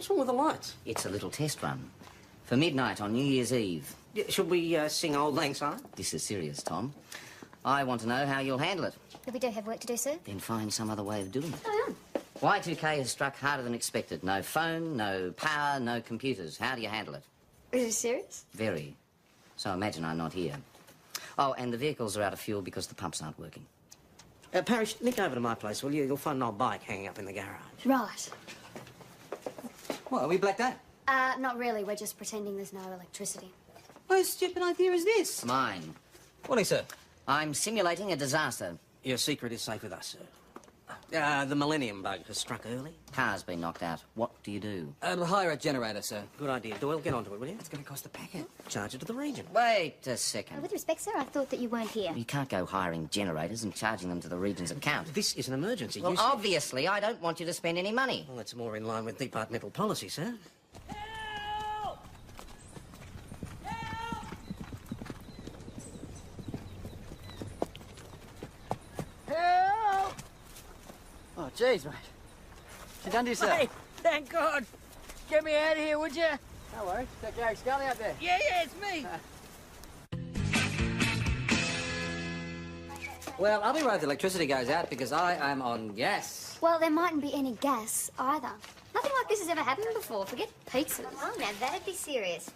What's wrong with the lights? It's a little test run. For midnight on New Year's Eve. Yeah, should we sing Auld Lang Syne? This is serious, Tom. I want to know how you'll handle it. But we do have work to do, sir. Then find some other way of doing it. Oh, Y2K has struck harder than expected. No phone, no power, no computers. How do you handle it? Is it serious? Very. So imagine I'm not here. Oh, and the vehicles are out of fuel because the pumps aren't working. Parrish, nick over to my place, will you? You'll find an old bike hanging up in the garage. Right. What, are we blacked out? Not really. We're just pretending there's no electricity. What stupid idea is this? Mine. Morning, sir. I'm simulating a disaster. Your secret is safe with us, sir. The Millennium Bug has struck early. Power's been knocked out. What do you do? I'll hire a generator, sir. Good idea. Doyle, get onto it, will you? It's going to cost a packet. Charge it to the region. Wait a second. With respect, sir, I thought that you weren't here. You can't go hiring generators and charging them to the region's account. This is an emergency. Well, obviously, I don't want you to spend any money. Well, that's more in line with departmental policy, sir. Help! Help! Help! Oh, jeez, mate. You done to yourself? Hey, thank God. Get me out of here, would you? No worries. Is that Gary Scully out there? Yeah, it's me. Well, I'll be right if the electricity goes out because I am on gas. Well, there mightn't be any gas either. Nothing like this has ever happened before. Forget pizzas. Oh, now that'd be serious.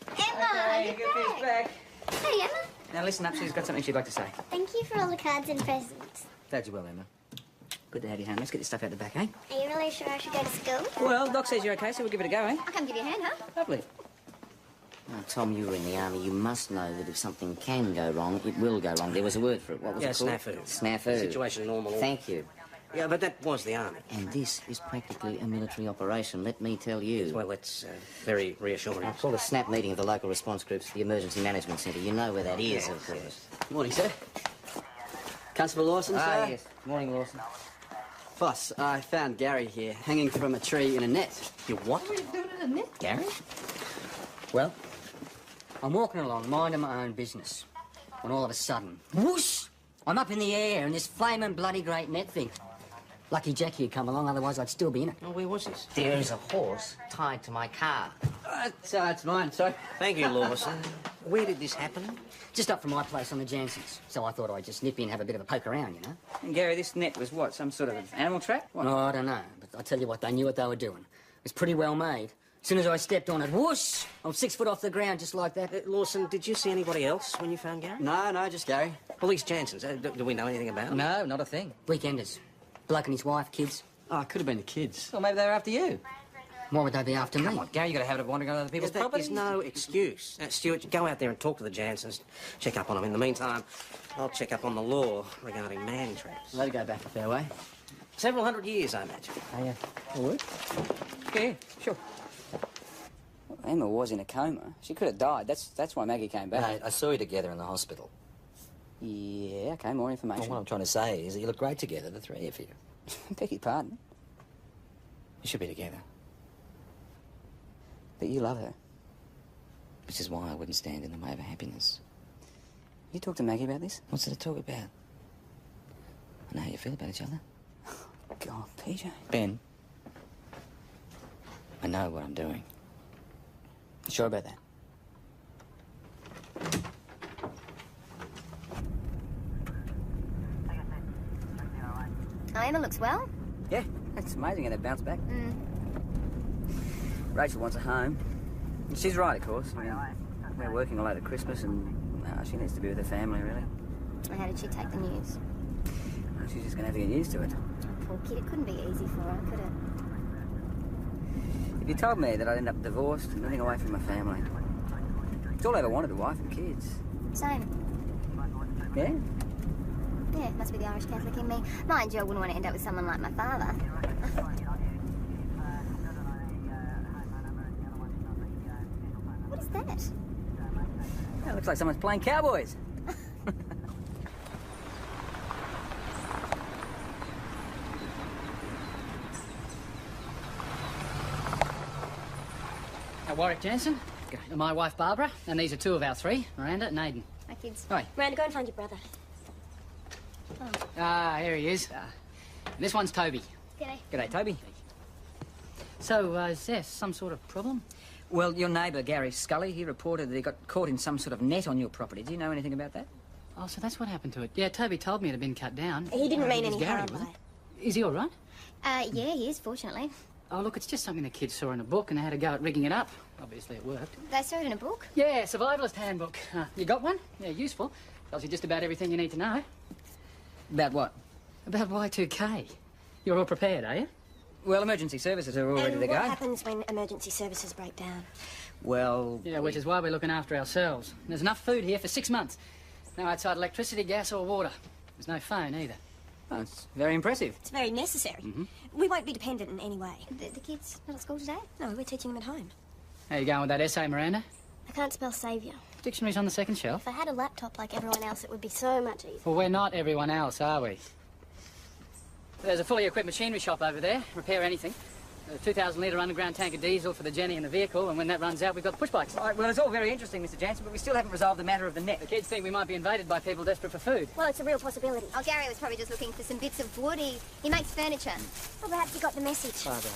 Emma, Okay, you're get this back. back. Hey, Emma. Now listen up, she's got something she'd like to say. Thank you for all the cards and presents. Glad you will, Emma. Good to have you home. Let's get this stuff out the back, eh? Are you really sure I should go to school? Well, Doc says you're okay, so we'll give it a go, eh? I'll come give you a hand, huh? Lovely. Now, Tom, you were in the army. You must know that if something can go wrong, it will go wrong. There was a word for it. What was it called? Snafu. Snafu. Situation normal. Thank you. Yeah, but that was the army. And this is practically a military operation, let me tell you. Well, that's very reassuring. I called a snap meeting of the local response groups at the Emergency Management Centre. You know where that is, of course. Morning, sir. Constable Lawson, sir? Ah, yes. Morning, Lawson. Boss, I found Gary here, hanging from a tree in a net. You what? What are you doing in a net, Gary? Well, I'm walking along, minding my own business, when all of a sudden, whoosh! I'm up in the air in this flaming bloody great net thing. Lucky Jackie had come along, otherwise I'd still be in it. Oh, where was this? There is a horse tied to my car. It's mine, sorry. Thank you, Lawson. Where did this happen? Just up from my place on the Jansons. So I thought I'd just nip in and have a bit of a poke around, you know? And Gary, this net was what, some sort of animal trap? What? No, I don't know. But I tell you what, they knew what they were doing. It was pretty well made. As soon as I stepped on it, whoosh! I'm 6 foot off the ground just like that. Lawson, did you see anybody else when you found Gary? No, just Gary. Well, these Jansons, do we know anything about them? No, not a thing. Weekenders. Bloke and his wife, kids. Oh, it could have been the kids. Well, maybe they were after you. Why would they be after me? Come on, Gary, you got a habit of wandering on other people's That property. is no excuse. Stuart, go out there and talk to the Jansons. Check up on them. In the meantime, I'll check up on the law regarding man traps. Let it go back a fair way. Several hundred years, I imagine. Oh, yeah. All would? Yeah, sure. Well, Emma was in a coma. She could have died. That's why Maggie came back. Mate, I saw you together in the hospital. Yeah, okay, more information. Well, what I'm trying to say is that you look great together, the three of you. Beg your pardon. You should be together. But you love her. Which is why I wouldn't stand in the way of her happiness. You talk to Maggie about this? What's there to talk about? I know how you feel about each other. God, PJ. Ben, I know what I'm doing. You sure about that? Oh, Emma looks well. Yeah, it's amazing how they bounce back. Rachel wants a home. And she's right, of course. I mean, we're working all over Christmas and she needs to be with her family, really. And how did she take the news? She's just going to have to get used to it. Poor kid, it couldn't be easy for her, could it? If you told me that I'd end up divorced and living away from my family, it's all I ever wanted, a wife and kids. Same. Yeah? Yeah, it must be the Irish Catholic in me. Mind you, I wouldn't want to end up with someone like my father. What is that? That looks like someone's playing cowboys. Warwick Jansen, my wife Barbara, and these are two of our three, Miranda and Aidan. My kids. Hi. Miranda, go and find your brother. Ah, here he is. And this one's Toby. G'day. G'day, Toby. So, is there some sort of problem? Well, your neighbour, Gary Scully, he reported that he got caught in some sort of net on your property. Do you know anything about that? Oh, so that's what happened to it. Yeah, Toby told me it had been cut down. He didn't mean It was any Gary, harm was by it? it. Is he all right? Yeah, he is, fortunately. Oh, look, it's just something the kids saw in a book and they had a go at rigging it up. Obviously, it worked. They saw it in a book. Yeah, survivalist handbook. You got one? Yeah, useful. Tells you just about everything you need to know. About what? About Y2K. You're all prepared, are you? Well, emergency services are all ready And to go. what happens when emergency services break down? Well... Yeah, which is why we're looking after ourselves. There's enough food here for 6 months. No outside electricity, gas or water. There's no phone either. Oh, it's very impressive. It's very necessary. We won't be dependent in any way. The kids not at school today? No, we're teaching them at home. How you going with that essay, Miranda? I can't spell saviour. Dictionary's on the second shelf. If I had a laptop like everyone else, it would be so much easier. Well, we're not everyone else, are we? There's a fully equipped machinery shop over there. Repair anything. A 2,000-litre underground tank of diesel for the Jenny and the vehicle, and when that runs out, we've got push bikes. All right, well, it's all very interesting, Mr. Jansen, but we still haven't resolved the matter of the net. The kids think we might be invaded by people desperate for food. Well, it's a real possibility. Oh, Gary was probably just looking for some bits of wood. He makes furniture. Well, perhaps you got the message. Father.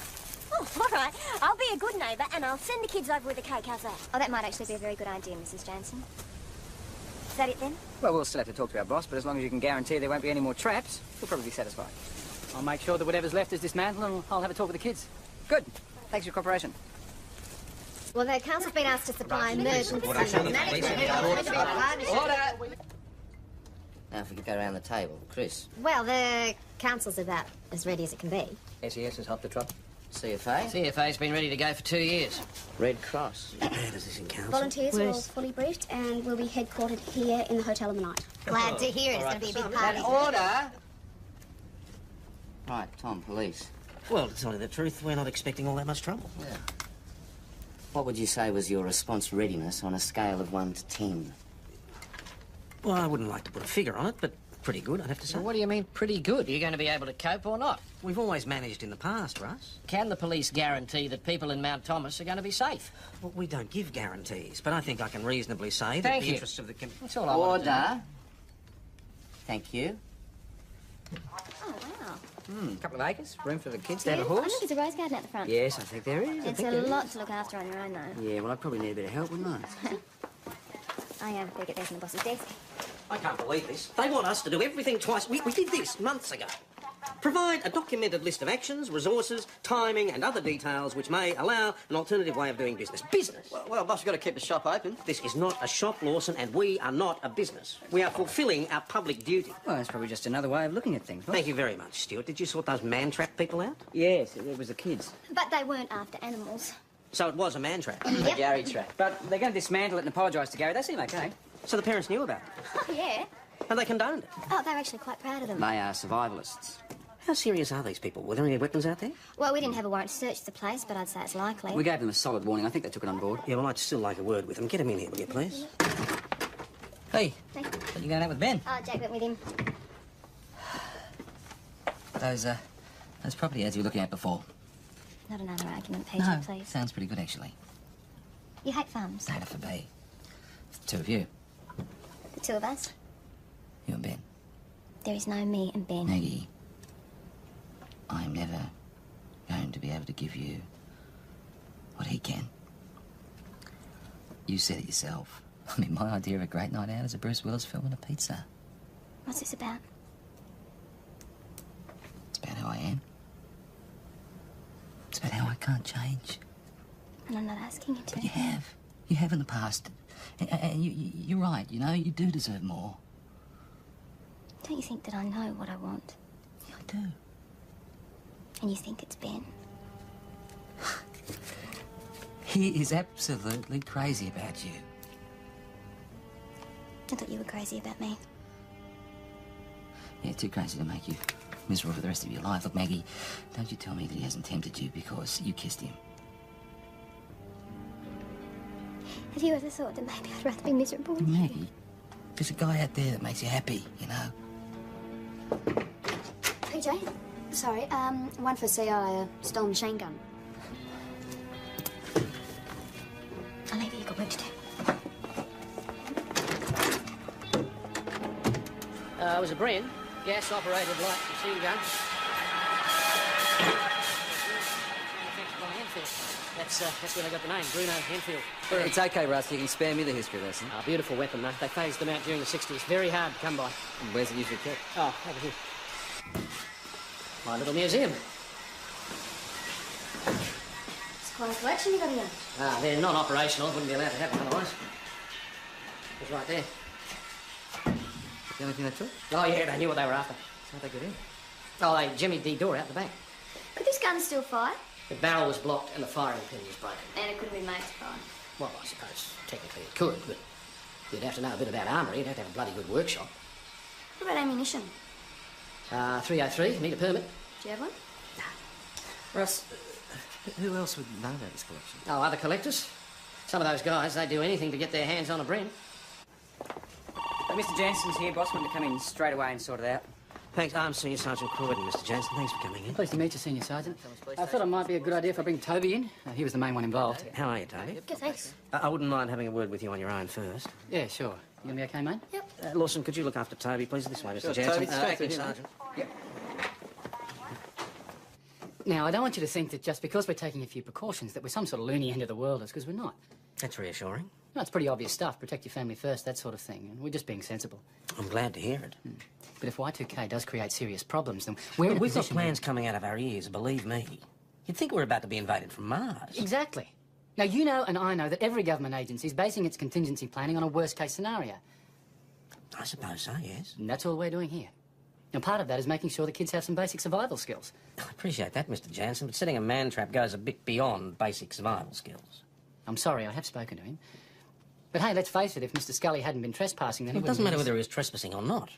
Oh, all right. I'll be a good neighbour and I'll send the kids over with a cake. How's that? Oh, that might actually be a very good idea, Mrs. Jansen. Is that it then? Well, we'll still have to talk to our boss, but as long as you can guarantee there won't be any more traps, we'll probably be satisfied. I'll make sure that whatever's left is dismantled, and I'll have a talk with the kids. Good. Thanks for your cooperation. Well, the council's been asked to supply emergency Order! Now, if we could go around the table. Chris, Well, the council's about as ready as it can be. SES has hopped the truck. CFA, CFA's been ready to go for 2 years. Red Cross. How does this in council? Volunteers are all fully briefed and will be headquartered here in the Hotel of the Night. Glad to hear it. It's going to be a big party. Order! Right, Tom, police. Well, to tell you the truth, we're not expecting all that much trouble. Yeah. What would you say was your response readiness on a scale of 1 to 10? Well, I wouldn't like to put a figure on it, but pretty good, I'd have to say. Well, what do you mean, pretty good? Are you going to be able to cope or not? We've always managed in the past, Russ. Can the police guarantee that people in Mount Thomas are going to be safe? Well, we don't give guarantees, but I think I can reasonably say that Thank the you. interests of the... That's all I want to know. Order! Thank you. Oh, wow. A couple of acres, room for the kids to Yeah, have a I horse. think there's a rose garden at the front. Yes, I think there is. It's a lot to look after on your own, though. Yeah, well, I'd probably need a bit of help, wouldn't I? I better get this on the boss's desk. I can't believe this. They want us to do everything twice. We did this months ago. Provide a documented list of actions, resources, timing and other details which may allow an alternative way of doing business. Business! Well, boss, we've got to keep the shop open. This is not a shop, Lawson, and we are not a business. We are fulfilling our public duty. Well, that's probably just another way of looking at things. Thank you very much, Stuart. Did you sort those man-trap people out? Yes, it was the kids. But they weren't after animals. So it was a man-trap. The Gary trap. But they're going to dismantle it and apologise to Gary. They seem okay. So the parents knew about it, Oh, yeah. and they condoned it. Oh, they're actually quite proud of them. They are survivalists. How serious are these people? Were there any weapons out there? Well, we didn't have a warrant to search the place, but I'd say it's likely. We gave them a solid warning. I think they took it on board. Yeah, well, I'd still like a word with them. Get them in here, will you, please? Hey, Hey. are you going out with Ben? Oh, Jack went with him. Those property ads you were looking at before. Not another argument, Peter, please. Sounds pretty good, actually. You hate farms. Data for B. It's the two of you. The two of us. You and Ben. There is no me and Ben. Maggie, I'm never going to be able to give you what he can. You said it yourself. I mean, my idea of a great night out is a Bruce Willis film and a pizza. What's this about? It's about who I am. It's about how I can't change. And I'm not asking you to. But you have. You have in the past. And you're right, you know, you do deserve more. Don't you think that I know what I want? Yeah, I do. And you think it's Ben? He is absolutely crazy about you. I thought you were crazy about me. Yeah, too crazy to make you miserable for the rest of your life. Look, Maggie, don't you tell me that he hasn't tempted you because you kissed him. Have you ever thought that maybe I'd rather be miserable? Maggie, there's a guy out there that makes you happy, you know. PJ? Sorry, one for CI, a stolen machine gun. I'll leave you. You've got work to do. It was a Brin, gas-operated light machine gun. that's where they got the name, Bruno Enfield. It's okay, Russ. You can spare me the history lesson. Oh, beautiful weapon, though. They phased them out during the 60s. Very hard to come by. Where's it usually kept? Oh, over here. My little museum. It's quite a collection you got here. Ah, they're non-operational. Wouldn't be allowed to have them otherwise. It's right there. The only thing they took? Oh, yeah, they knew what they were after. How'd they get in? Oh, they jimmied the door out the back. Could this gun still fire? The barrel was blocked and the firing pin was broken. And it couldn't be made to fire. Well, I suppose technically it could, but you'd have to know a bit about armoury. You'd have to have a bloody good workshop. What about ammunition? 303, need a permit. Do you have one? Russ, who else would know about this collection? Oh, other collectors. Some of those guys, they'd do anything to get their hands on a Bren. Mr. Jansen's here, boss. Wanted to come in straight away and sort it out. Thanks. I'm Senior Sergeant Croydon, Mr. Jansen. Thanks for coming in. Pleased to meet you, Senior Sergeant. I thought it might be a good idea if I bring Toby in. He was the main one involved. How are you, Toby? Good, thanks. I wouldn't mind having a word with you on your own first. Yeah, sure. You gonna be okay, mate? Yep. Lawson, could you look after Toby, please? This way, Mr. Sure, Jansen. Toby, straight Acting through here, Sergeant. Yep. Now, I don't want you to think that just because we're taking a few precautions that we're some sort of loony end of the world, because we're not. That's reassuring. No, it's pretty obvious stuff. Protect your family first, that sort of thing. And we're just being sensible. I'm glad to hear it. But if Y2K does create serious problems, then we're in a We've got position plans coming out of our ears, believe me. You'd think we're about to be invaded from Mars. Exactly. Now, you know and I know that every government agency is basing its contingency planning on a worst-case scenario. I suppose so, yes. And that's all we're doing here. And part of that is making sure the kids have some basic survival skills. I appreciate that, Mr. Jansen, but setting a man trap goes a bit beyond basic survival skills. I'm sorry, I have spoken to him. But hey, let's face it, if Mr. Scully hadn't been trespassing, then It doesn't matter whether he was trespassing or not.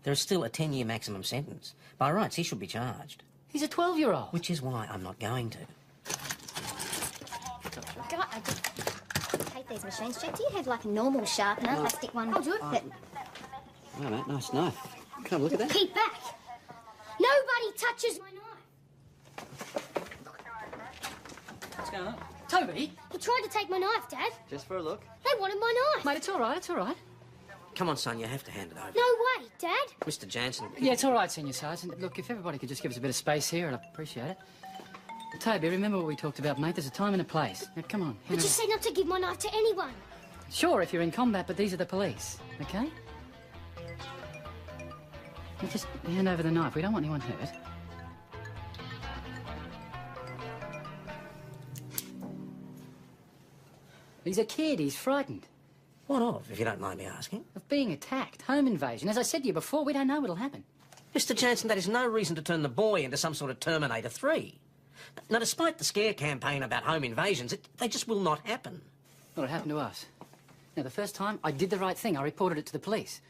There is still a 10-year maximum sentence. By rights, he should be charged. He's a 12-year-old. Which is why I'm not going to. God, I hate these machines. Jack, do you have like a normal sharpener, plastic one? I'll do it. But Oh, mate, nice knife. Come look at that. keep back. Nobody touches my knife. What's going on? Toby? He tried to take my knife, Dad. Just for a look. They wanted my knife. Mate, it's all right, it's all right. Come on, son, you have to hand it over. No way, Dad. Mr. Jansen. Yeah, it's all right, Senior Sergeant. Look, if everybody could just give us a bit of space here, I'd appreciate it. Toby, remember what we talked about, mate? There's a time and a place. Now, come on. But you said not to give my knife to anyone. Sure, if you're in combat, but these are the police, okay? Now, just hand over the knife. We don't want anyone hurt. He's a kid. He's frightened. What of, if you don't mind me asking? Of being attacked. Home invasion. As I said to you before, we don't know what'll happen. Mr. Jansen, that is no reason to turn the boy into some sort of Terminator 3. Now, despite the scare campaign about home invasions, they just will not happen. Well, it happened to us. Now, the first time, I did the right thing. I reported it to the police.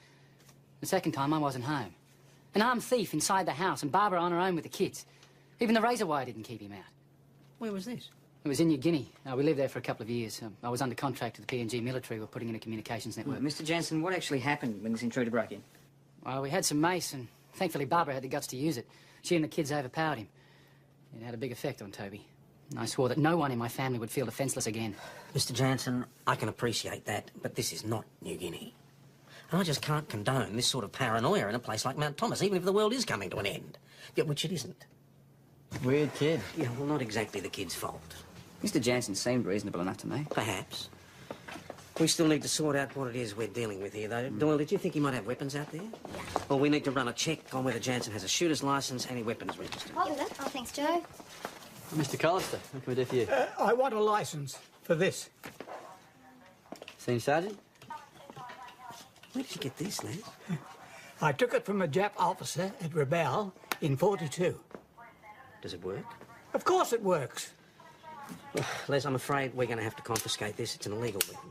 The second time, I wasn't home. An armed thief inside the house, and Barbara on her own with the kids. Even the razor wire didn't keep him out. Where was this? It was in New Guinea. We lived there for a couple of years. I was under contract to the PNG military. We're putting in a communications network. Mr. Jansen, what actually happened when this intruder broke in? Well, we had some mace, and thankfully Barbara had the guts to use it. She and the kids overpowered him. It had a big effect on Toby. And I swore that no one in my family would feel defenceless again. Mr. Jansen, I can appreciate that, but this is not New Guinea. And I just can't condone this sort of paranoia in a place like Mount Thomas, even if the world is coming to an end. Yet, which it isn't. Weird kid. Yeah, well, not exactly the kid's fault. Mr. Jansen seemed reasonable enough to me. Perhaps. We still need to sort out what it is we're dealing with here, though. Doyle, did you think he might have weapons out there? Yeah. Well, we need to run a check on whether Jansen has a shooter's licence and a weapons register. I'll do that. Oh, thanks, Joe. Mr. Collister, what can we do for you? I want a licence for this. Senior Sergeant? Where did you get this, Les? I took it from a Jap officer at Rebel in 42. Does it work? Of course it works. Well, Les, I'm afraid we're going to have to confiscate this. It's an illegal weapon.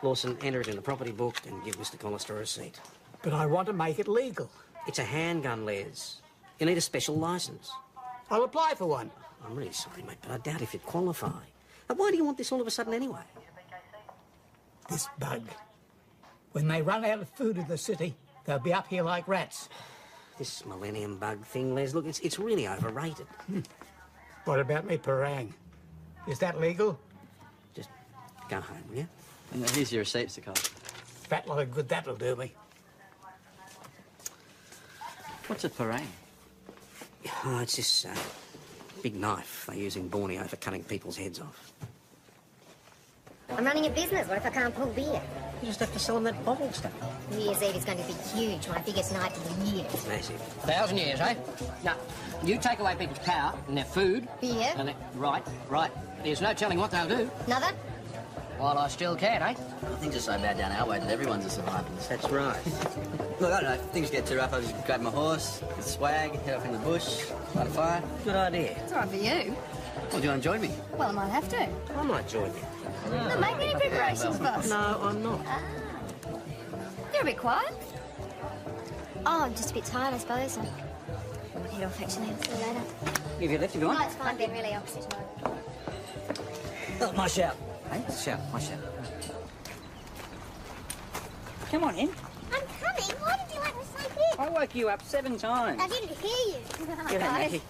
Lawson, enter it in the property book and give Mr. Collister a receipt. But I want to make it legal. It's a handgun, Les. You need a special licence. I'll apply for one. I'm really sorry, mate, but I doubt if you'd qualify. And why do you want this all of a sudden anyway? This bug. When they run out of food in the city, they'll be up here like rats. This millennium bug thing, Les, look, it's really overrated. What about me parang? Is that legal? Just go home, will you? And here's your receipt, Mr. Collister. Fat lot of good that'll do me. What's a parang? Oh, it's this big knife they use in Borneo for cutting people's heads off. I'm running a business. What if I can't pull beer? You just have to sell them that bottled stuff. New Year's Eve is going to be huge. My biggest night of the year. It's massive. 1,000 years, eh? Now, you take away people's power and their food. Beer. And right. There's no telling what they'll do. Another? While I still can, eh? Things are so bad down our way that everyone's a survivalist. That's right. Look, I don't know, if things get too rough, I just grab my horse, get swag, head off in the bush, light a fire. Good idea. It's all right for you. Well, do you want to join me? Well, I might have to. I might join you. Not making any preparations, boss. No, I'm not. You're a bit quiet. Oh, I'm just a bit tired, I suppose. I'm head off, actually. I'll see you later. Give you a lift if you want. No, it's fine. Been really opposite tomorrow. Oh, my shout. Hey, shout, my shout. Come on in. I'm coming. Why did you let me sleep in? I woke you up 7 times. I didn't hear you. You're late.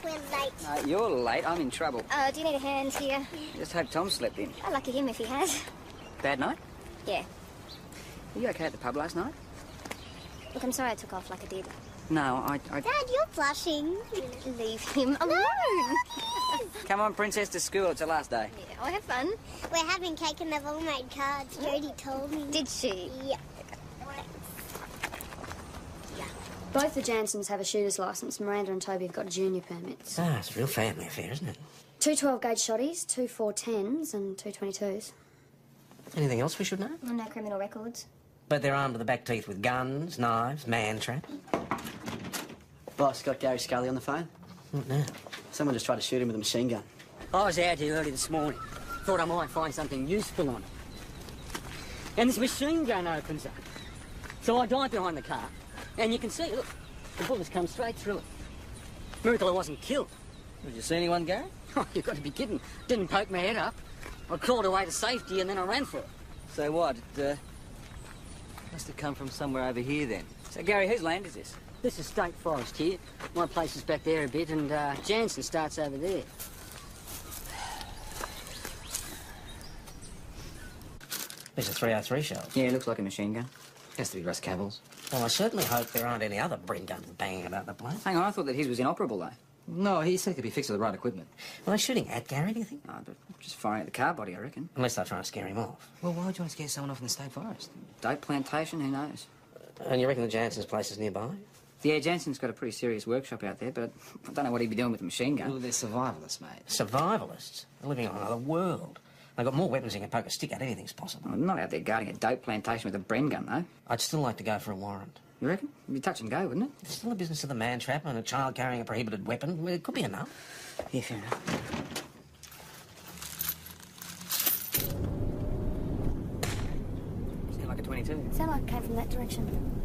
We're late. You're late. I'm in trouble. Do you need a hand here? Just hope Tom slept in. Oh, lucky him if he has. Bad night? Yeah. Were you okay at the pub last night? Look, I'm sorry I took off like I did. No, I... Dad, you're blushing. Leave him alone. Come on, Princess, to school. It's the last day. Yeah, I'll have fun. We're having cake and they've all made cards. Jodie told me. Did she? Yeah. Both the Jansons have a shooter's licence. Miranda and Toby have got junior permits. Ah, it's a real family affair, isn't it? 2 12-gauge shotties, 2 410s and 2 22s. Anything else we should know? No criminal records. But they're armed to the back teeth with guns, knives, man traps. Boss, got Gary Scully on the phone? What now? Someone just tried to shoot him with a machine gun. I was out here early this morning. Thought I might find something useful on it. And this machine gun opens up. So I dive behind the car. And you can see, look, the bullets come straight through it. Miracle I wasn't killed. Did you see anyone, Gary? Oh, you've got to be kidding. Didn't poke my head up. I crawled away to safety and then I ran for it. So what? It must have come from somewhere over here then. So, Gary, whose land is this? This is state forest here. My place is back there a bit and Jansen starts over there. There's a 303 shell. Yeah, it looks like a machine gun. Has to be Russ Cavil's. Well, I certainly hope there aren't any other Bren guns banging about the place. Hang on, I thought that his was inoperable, though. No, he said it could be fixed with the right equipment. Well, they're shooting at Gary, do you think? No, but just firing at the car body, I reckon. Unless they're trying to scare him off. Well, why would you want to scare someone off in the state forest? Date plantation, who knows? And you reckon the Jansen's place is nearby? Yeah, Jansen's got a pretty serious workshop out there, but I don't know what he'd be doing with a machine gun. Well, they're survivalists, mate. Survivalists? They're living on another world. They've got more weapons than can poke a stick at. Anything's possible. I'm not out there guarding a dope plantation with a Bren gun, though. I'd still like to go for a warrant. You reckon? It'd be touch and go, wouldn't it? It's still a business of the man trap and a child carrying a prohibited weapon. Well, it could be enough. Yeah, fair enough. Sound like a 22. Sound like it came from that direction.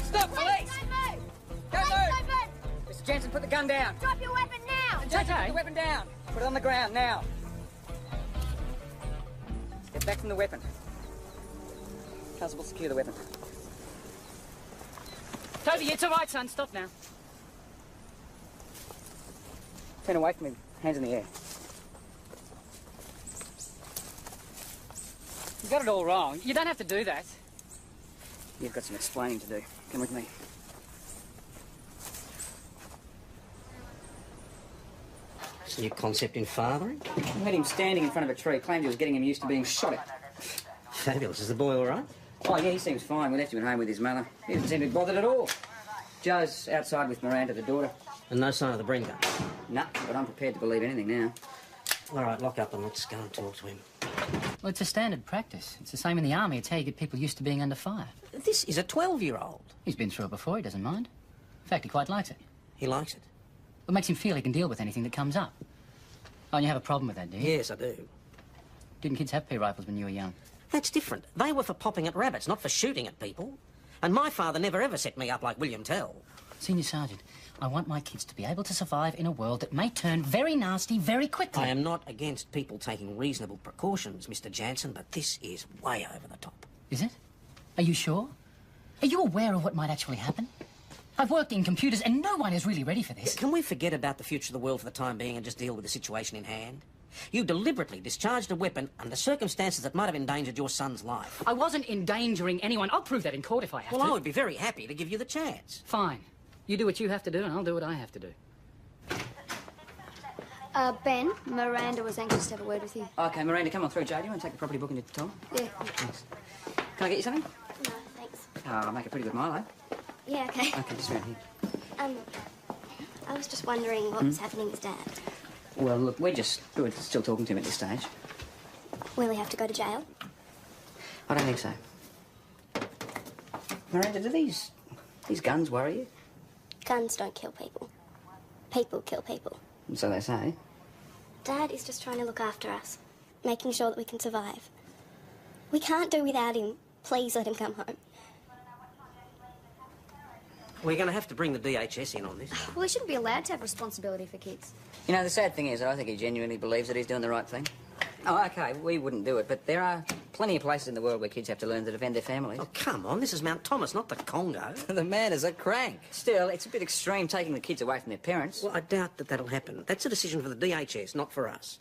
Stop, police! Don't move! Mr. Jansen, put the gun down. Drop your weapon now! Jansen, put the weapon down. Put it on the ground, now. Step back from the weapon. Constable, secure the weapon. Toby, it's all right, son. Stop now. Turn away from me. Hands in the air. You got it all wrong. You don't have to do that. You've got some explaining to do. Come with me. It's a new concept in fathering. I had him standing in front of a tree, claimed he was getting him used to being shot at. Fabulous. Is the boy all right? Oh, yeah, he seems fine. We left him at home with his mother. He doesn't seem to be bothered at all. Joe's outside with Miranda, the daughter. And no sign of the Bren gun? Nah, but I'm prepared to believe anything now. All right, lock up and let's go and talk to him. Well, it's a standard practice. It's the same in the army. It's how you get people used to being under fire. This is a 12-year-old. He's been through it before. He doesn't mind. In fact, he quite likes it. He likes it? It makes him feel he can deal with anything that comes up. Oh, and you have a problem with that, do you? Yes, I do. Didn't kids have pea rifles when you were young? That's different. They were for popping at rabbits, not for shooting at people. And my father never ever set me up like William Tell. Senior Sergeant, I want my kids to be able to survive in a world that may turn very nasty very quickly. I am not against people taking reasonable precautions, Mr. Jansen, but this is way over the top. Is it? Are you sure? Are you aware of what might actually happen? I've worked in computers and no one is really ready for this. Can we forget about the future of the world for the time being and just deal with the situation in hand? You deliberately discharged a weapon under circumstances that might have endangered your son's life. I wasn't endangering anyone. I'll prove that in court if I have to. Well, I would be very happy to give you the chance. Fine. You do what you have to do and I'll do what I have to do. Ben, Miranda was anxious to have a word with you. Okay, Miranda, come on through, Jade. You want to take the property book into Tom? Yeah. Thanks. Can I get you something? No, thanks. Oh, I'll make a pretty good Milo. Yeah, okay. Okay, just around here. I was just wondering what was happening with Dad. Well, look, we're still talking to him at this stage. Will he have to go to jail? I don't think so. Miranda, do these guns worry you? Guns don't kill people. People kill people. So they say. Dad is just trying to look after us, making sure that we can survive. We can't do without him. Please let him come home. We're going to have to bring the DHS in on this. Well, he shouldn't be allowed to have responsibility for kids. You know, the sad thing is, I think he genuinely believes that he's doing the right thing. Oh, OK, we wouldn't do it, but there are plenty of places in the world where kids have to learn to defend their families. Oh, come on, this is Mount Thomas, not the Congo. The man is a crank. Still, it's a bit extreme taking the kids away from their parents. Well, I doubt that that'll happen. That's a decision for the DHS, not for us.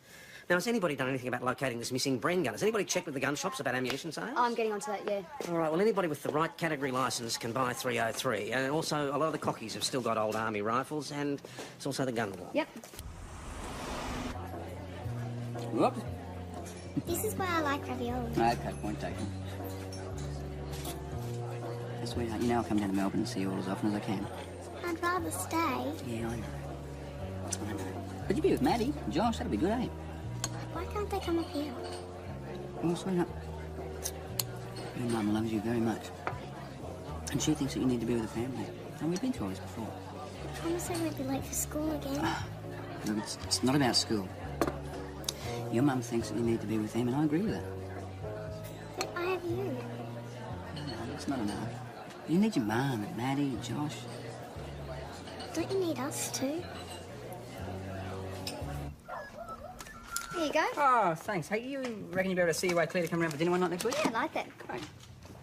Now, has anybody done anything about locating this missing Bren gun? Has anybody checked with the gun shops about ammunition sales? I'm getting onto that, yeah. All right, well, anybody with the right category licence can buy 303. And also, a lot of the cockies have still got old army rifles, and it's also the gun club. Yep. Whoops. This is why I like ravioli. OK, point taken. Sweetheart, you know I'll come down to Melbourne and see you all as often as I can. I'd rather stay. Yeah, I know. But you'd be with Maddie and Josh, that'd be good, eh? Why can't they come up here? Well, sweetheart, your mum loves you very much. And she thinks that you need to be with the family. And we've been through all this before. I promise I won't be late for school again. Look, it's not about school. Your mum thinks that you need to be with them, and I agree with her. But I have you. No, it's not enough. You need your mum and Maddie and Josh. Don't you need us too? There you go. Oh, thanks. Hey, you reckon you'd be able to see your way clear to come around for dinner one night next week? Yeah, I like that. Great.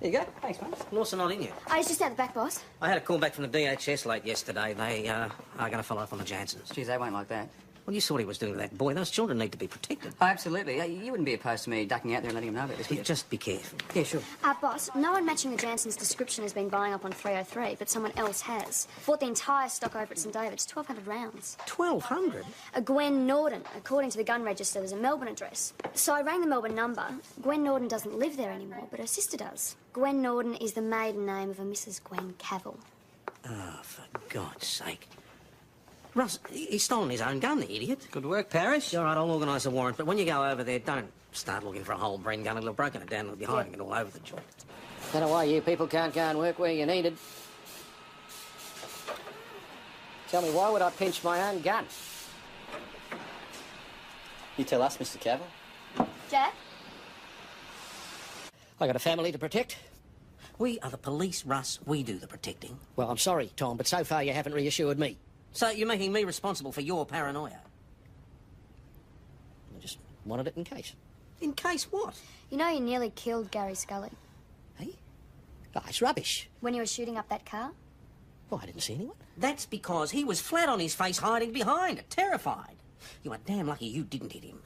There you go. Thanks, mate. Lawson not in yet. I was just out the back, boss. I had a call back from the DHS late yesterday. They are going to follow up on the Jansons. Geez, they won't like that. Well, you saw what he was doing to that boy. Those children need to be protected. Oh, absolutely. You wouldn't be opposed to me ducking out there and letting him know about this, would you? Just be careful. Yeah, sure. Boss, no one matching the Jansons' description has been buying up on 303, but someone else has. Bought the entire stock over at St David's, 1,200 rounds. 1,200? A Gwen Norden, according to the gun register, there's a Melbourne address. So I rang the Melbourne number. Gwen Norden doesn't live there anymore, but her sister does. Gwen Norden is the maiden name of a Mrs Gwen Cavill. Oh, for God's sake. Russ, he's stolen his own gun, the idiot. Good work, Parrish. All right, I'll organise a warrant, but when you go over there, don't start looking for a whole Bren gun. It'll have broken it down and it'll be hiding it all over the joint. Don't know why you people can't go and work where you're needed. Tell me, why would I pinch my own gun? You tell us, Mr. Cavill. Jack? I got a family to protect. We are the police, Russ. We do the protecting. Well, I'm sorry, Tom, but so far you haven't reassured me. So you're making me responsible for your paranoia? I just wanted it in case. In case what? You know you nearly killed Gary Scully. Hey? Oh, it's rubbish. When you were shooting up that car? Well, I didn't see anyone. That's because he was flat on his face hiding behind it, terrified. You are damn lucky you didn't hit him.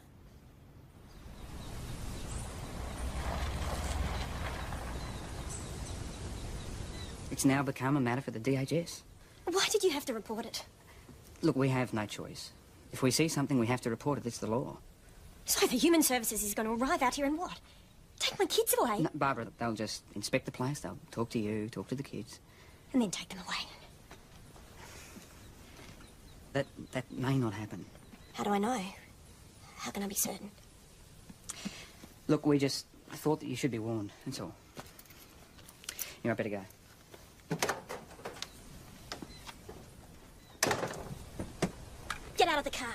It's now become a matter for the DHS. Why did you have to report it? Look, we have no choice. If we see something, we have to report it. It's the law. So the Human Services is going to arrive out here and what? Take my kids away? No, Barbara, they'll just inspect the place. They'll talk to you, talk to the kids. And then take them away. That may not happen. How do I know? How can I be certain? Look, I thought that you should be warned. That's all. You might better go. Get out of the car.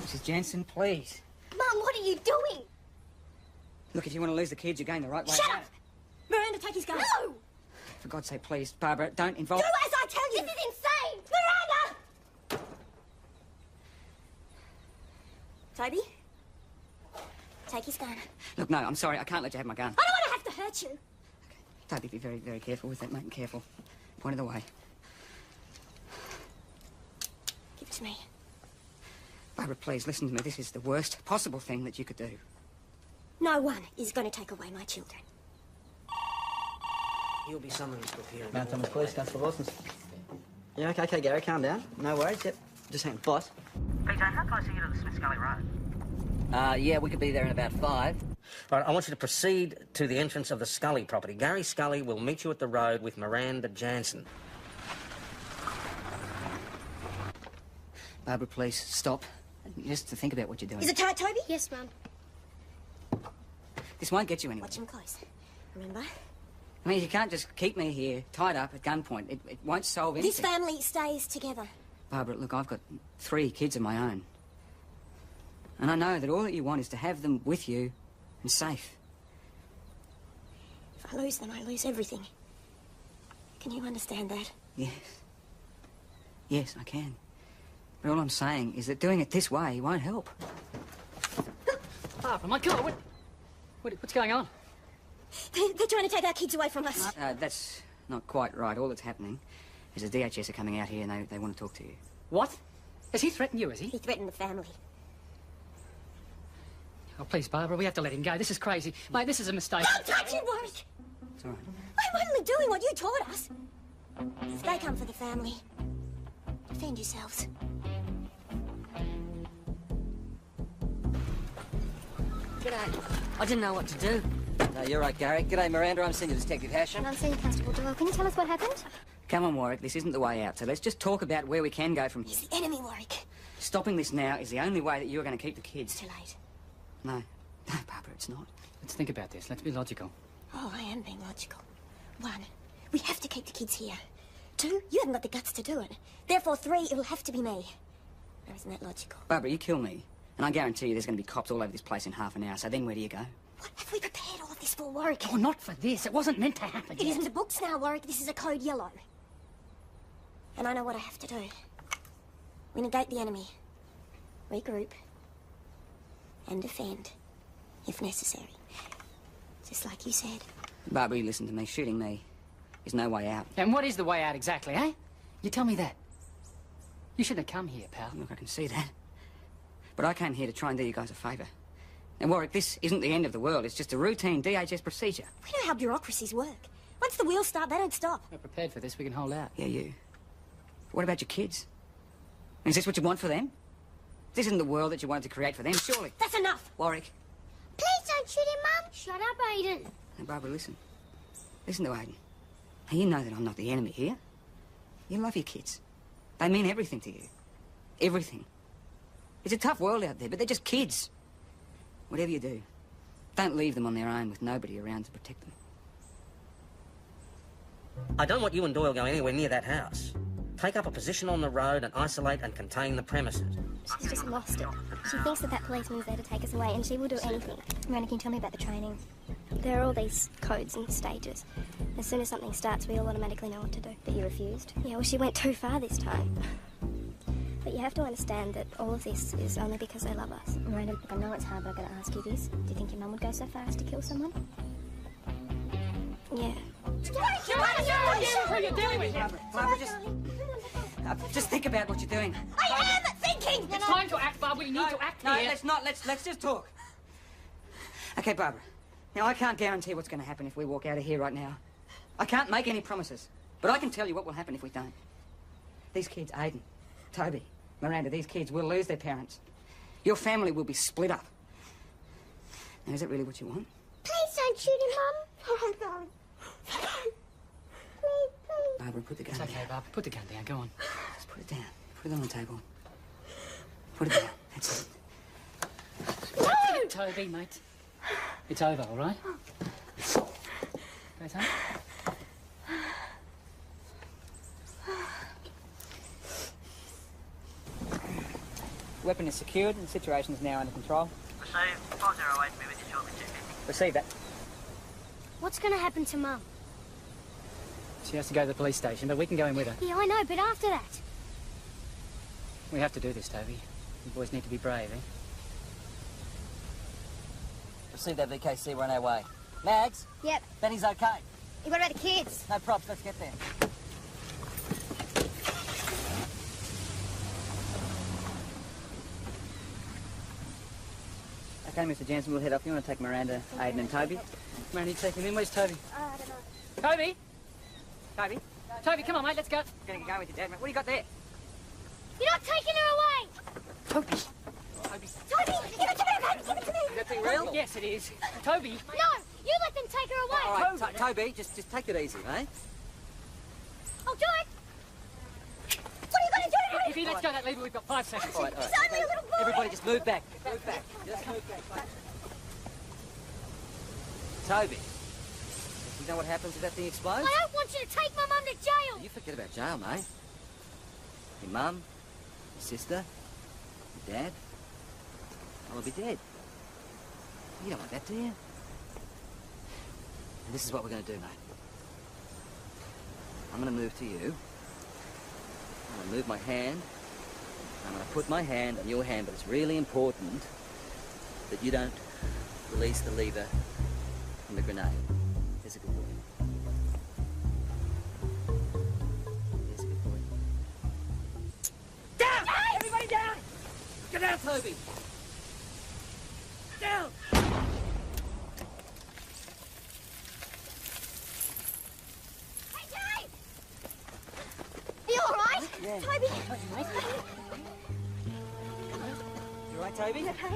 Mrs. Jansen, please. Mum, what are you doing? Look, if you want to lose the kids, you're going the right way. Shut up! Miranda, take his gun. No! For God's sake, please, Barbara, don't involve... Do as I tell you! This is insane! Miranda! Toby? take his gun. Look, no, I'm sorry. I can't let you have my gun. I don't want to have to hurt you. Toby, be very, very careful with that, mate. Careful. Point of the way. Give it to me. Barbara, please, listen to me. This is the worst possible thing that you could do. No one is going to take away my children. He'll be summoned to appear. Mount Thomas Police, Constable Wilson. Yeah, okay, Gary, calm down. No worries, yep. Just hang boss. PJ, how close are you to the Smith Gully Road? Yeah, we could be there in about 5. All right, I want you to proceed to the entrance of the Scully property. Gary Scully will meet you at the road with Miranda Jansen. Barbara, please, stop. Just to think about what you're doing. Is it tight, Toby? Yes, Mum. This won't get you anywhere. Watch him close. Remember? I mean, you can't just keep me here, tied up at gunpoint. It won't solve anything. This family stays together. Barbara, look, I've got 3 kids of my own. And I know that all that you want is to have them with you and safe. If I lose them, I lose everything. Can you understand that? Yes. Yes, I can. But all I'm saying is that doing it this way won't help. Barbara, my God, what's going on? They're trying to take our kids away from us. That's not quite right. All that's happening is the DHS are coming out here and they want to talk to you. What? Has he threatened you, has he? He threatened the family. Oh, please, Barbara, we have to let him go. This is crazy. Mate, this is a mistake. Don't touch him, Warwick! It's all right. I'm only doing what you taught us. If they come for the family, defend yourselves. G'day. I didn't know what to do. No, you're right, Gary. G'day, Miranda. I'm Senior Detective Hashem. And I'm Senior Constable Doyle. Can you tell us what happened? Come on, Warwick. This isn't the way out, so let's just talk about where we can go from here. He's the enemy, Warwick. Stopping this now is the only way that you're going to keep the kids. It's too late. No. No, Barbara, it's not. Let's think about this. Let's be logical. Oh, I am being logical. 1, we have to keep the kids here. 2, you haven't got the guts to do it. Therefore, 3, it'll have to be me. Now, isn't that logical? Barbara, you kill me, and I guarantee you there's going to be cops all over this place in half an hour, so then where do you go? What have we prepared all of this for, Warwick? Oh, not for this. It wasn't meant to happen. It isn't the books now, Warwick. This is a code yellow. And I know what I have to do. We negate the enemy. Regroup. And defend, if necessary. Just like you said. Barbara, you listen to me. Shooting me is no way out. And what is the way out exactly, eh? You tell me that. You shouldn't have come here, pal. Look, I can see that. But I came here to try and do you guys a favour. And Warwick, this isn't the end of the world. It's just a routine DHS procedure. We know how bureaucracies work. Once the wheels start, they don't stop. We're prepared for this. We can hold out. Yeah, you. What about your kids? Is this what you want for them? This isn't the world that you wanted to create for them, surely. That's enough! Warwick. Please don't shoot him, Mum. Shut up, Aiden. Now, Barbara, listen. Listen to Aiden. Now, you know that I'm not the enemy here. You love your kids. They mean everything to you. Everything. It's a tough world out there, but they're just kids. Whatever you do, don't leave them on their own with nobody around to protect them. I don't want you and Doyle going anywhere near that house. Take up a position on the road and isolate and contain the premises. She's just lost it. She thinks that policeman's there to take us away, and she will do anything. Miranda, can you tell me about the training? There are all these codes and stages. As soon as something starts, we all automatically know what to do. But you refused? Yeah, well, she went too far this time. But you have to understand that all of this is only because they love us. Miranda, look, I know it's hard, but I've got to ask you this. Do you think your mum would go so far as to kill someone? Yeah. Just think about what you're doing. I am thinking! It's time to act, Barbara. We need to act No, here. let's not. Let's just talk. Okay, Barbara. Now, I can't guarantee what's going to happen if we walk out of here right now. I can't make any promises. But I can tell you what will happen if we don't. These kids, Aiden, Toby, Miranda, these kids will lose their parents. Your family will be split up. Now, is that really what you want? Please don't shoot him, Mum. Oh, darling. Please, please. Barbara, put the gun It's okay, down. Barbara. Put the gun down. Go on. Just put it down. Put it on the table. Put it down. That's it. No! Toby, mate. It's over, all right? Okay, son? Weapon is secured and the situation is now under control. Receive 508, be with you shortly, Chief. Receive that. What's going to happen to Mum? She has to go to the police station, but we can go in with her. Yeah, I know, but after that. We have to do this, Toby. You boys need to be brave, eh? receive that VKC. We're on our way. Mags? Yep. Benny's okay. What about the kids? No props. Let's get there. Okay, Mr. Jansen, we'll head up. You want to take Miranda, Aiden and Toby? Miranda, you take him in. Where's Toby? I don't know. Toby! Toby? Toby, come on, mate, let's go. Gonna go with your dad, mate. What do you got there? You're not taking her away! Toby! Toby, give it to me, babe! Give it to me! Is that thing real? Yes, it is. Toby! No! You let them take her away! All right, Toby, just take it easy, eh? I'll do it! What are you going to do? If he lets go that lever, we've got 5 seconds. All right, all right. He's only a little boy! Everybody just move back. Move back. Just move back. Toby, you know what happens if that thing explodes? I don't want you to take my mum to jail! You forget about jail, mate. Your mum, your sister, your dad, I'll be dead. You don't want that, do you? And this is what we're going to do, mate. I'm going to move to you. I'm going to move my hand. I'm going to put my hand on your hand, but it's really important that you don't release the lever from the grenade. There's a good boy. There's a good boy. Down! Everybody down! Get down, Toby! Down! Hey, Dave! Are you all right? Yeah. Toby! You all right, Toby? Okay.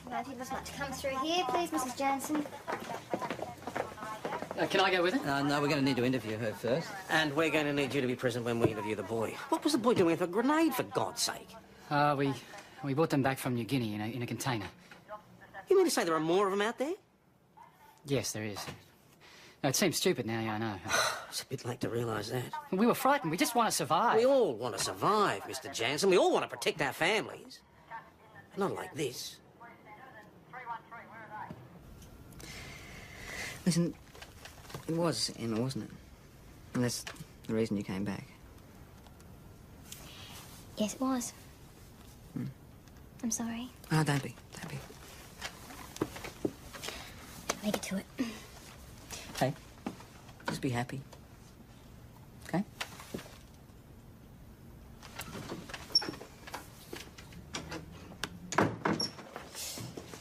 No people's much come through here, please, Mrs. Jansen. Can I go with it? No, we're going to need to interview her first. And we're going to need you to be present when we interview the boy. What was the boy doing with a grenade, for God's sake? We brought them back from New Guinea in a container. You mean to say there are more of them out there? Yes, there is. No, it seems stupid now, yeah, I know. It's a bit late to realise that. We were frightened. We just want to survive. We all want to survive, Mr. Jansen. We all want to protect our families. Not like this. Listen, it was Emma, wasn't it? And that's the reason you came back. Yes, it was. I'm sorry. Oh, don't be. Make it to it. Hey, just be happy. Okay?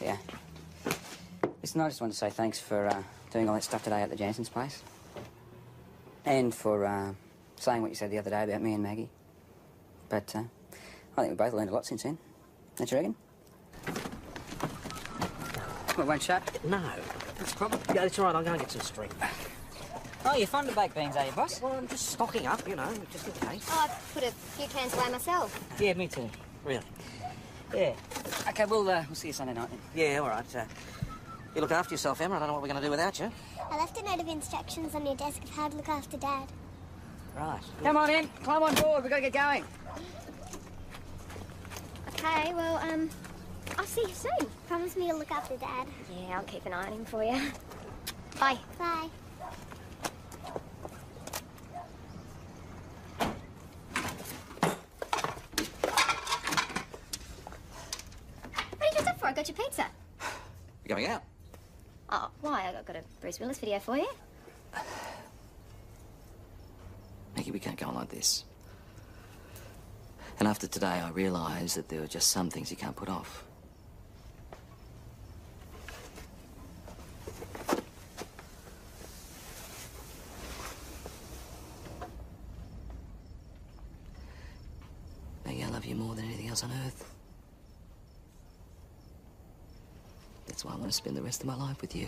Yeah. Listen, I just want to say thanks for doing all that stuff today at the Jansen's place. And for saying what you said the other day about me and Maggie. But I think we both learned a lot since then. Don't you reckon? It won't shut? No. That's the problem. Yeah, it's all right. I'm going to get some string. Oh, you're fond of baked beans, are you, boss? Well, I'm just stocking up, you know, just in case. Oh, I've put a few cans away myself. Yeah, me too. Really? Yeah. Okay, we'll see you Sunday night then. Yeah, all right. You look after yourself, Emma. I don't know what we're going to do without you. I left a note of instructions on your desk of how to look after Dad. Right. Come on in. Climb on board. We've got to get going. Okay, well, I'll see you soon. Promise me to look after Dad. Yeah, I'll keep an eye on him for you. Bye. Bye. What are you dressed up for? I got your pizza. We're going out. Oh, why? I got a Bruce Willis video for you. Maggie, we can't go on like this. And after today, I realised that there are just some things you can't put off. Maggie, I love you more than anything else on earth. That's why I want to spend the rest of my life with you.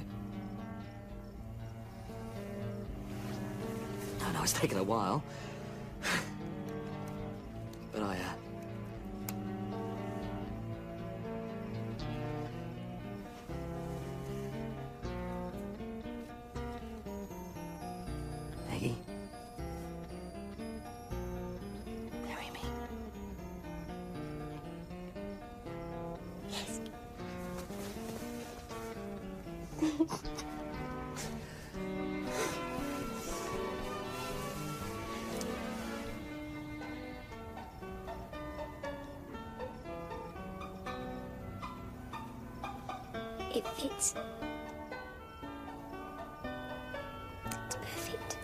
I know it's taken a while. But Maggie? Marry me. Yes. It fits. It's perfect.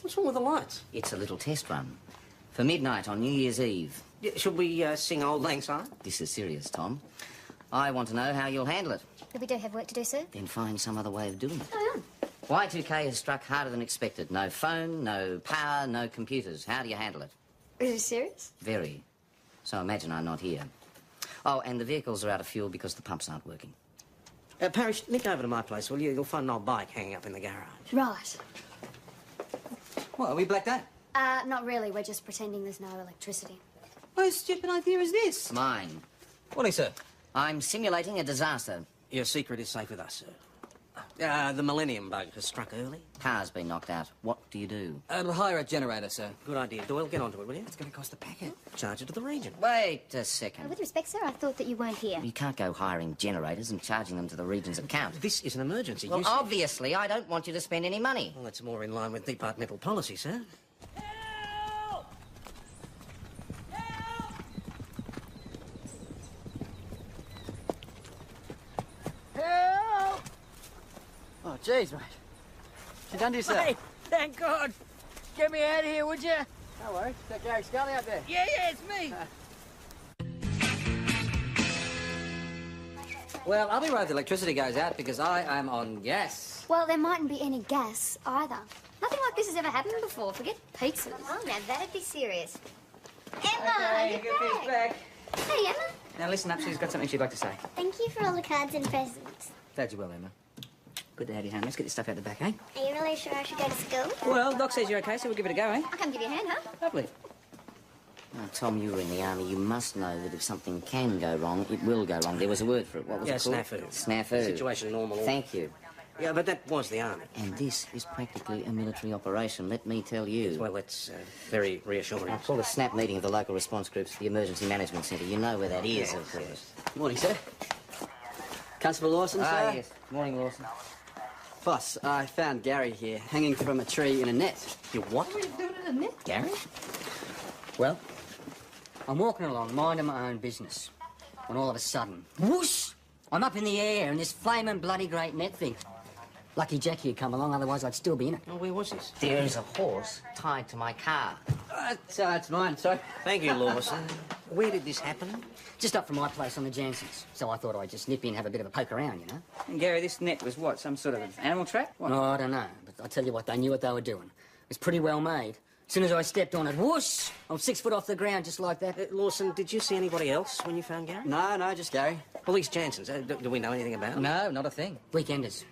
What's wrong with the lights? It's a little test run. For midnight on New Year's Eve. Yeah, should we sing Auld Lang Syne? This is serious, Tom. I want to know how you'll handle it. But we do have work to do, sir. Then find some other way of doing it. Oh, Y2K has struck harder than expected. No phone, no power, no computers. How do you handle it? Is it serious? Very. So imagine I'm not here. Oh, and the vehicles are out of fuel because the pumps aren't working. Parrish, nick over to my place, will you? You'll find an old bike hanging up in the garage. Right. What, are we blacked out? Not really. We're just pretending there's no electricity. What a stupid idea is this? Mine. What is it? I'm simulating a disaster. Your secret is safe with us, sir. The Millennium Bug has struck early. Power's been knocked out. What do you do? Hire a generator, sir. Good idea. Doyle, get onto it, will you? It's going to cost a packet. Charge it to the region. Wait a second. with respect, sir, I thought that you weren't here. You can't go hiring generators and charging them to the region's account. This is an emergency. Well, obviously, I don't want you to spend any money. Well, that's more in line with departmental policy, sir. Help! Oh, jeez, mate. You done to yourself? Hey, thank God. Get me out of here, would you? No worries. Is that Gary Scully out there? Yeah, it's me. Well, I'll be right if the electricity goes out because I am on gas. Well, there mightn't be any gas either. Nothing like this has ever happened before. Forget pizzas. Oh, now that'd be serious. Okay, you get these back. Hey, Emma. Now listen up, she's got something she'd like to say. Thank you for all the cards and presents. Glad you well, Emma. Good to have you home. Let's get this stuff out the back, eh? Are you really sure I should go to school? Well, Doc says you're okay, so we'll give it a go, eh? I'll come give you a hand, huh? Lovely. Now, Tom, you were in the army. You must know that if something can go wrong, it will go wrong. There was a word for it. What was it called? Snafu. Snafu. Situation normal. Thank you. Yeah, but that was the army. And this is practically a military operation, let me tell you. Well, that's very reassuring. I'll call a snap meeting of the local response groups, the Emergency Management Centre. You know where that is, of course. Morning, sir. Constable Lawson, sir? Yes. Morning, Lawson. Boss, I found Gary here, hanging from a tree in a net. You what? What are you doing in a net, Gary? Well, I'm walking along, minding my own business, when all of a sudden, whoosh! I'm up in the air in this flaming bloody great net thing. Lucky Jackie had come along, otherwise I'd still be in it. Oh, where was this? There is a horse tied to my car. It's mine, sorry. Thank you, Lawson. Where did this happen? Just up from my place on the Jansons. So I thought I'd just nip in and have a bit of a poke around, you know? And Gary, this net was what? Some sort of animal trap? What? No, I don't know. But I tell you what, they knew what they were doing. It was pretty well made. As soon as I stepped on it, whoosh! I'm 6 foot off the ground just like that. Lawson, did you see anybody else when you found Gary? No, just Gary. Police Jansons. Do we know anything about them? No, not a thing. Weekenders.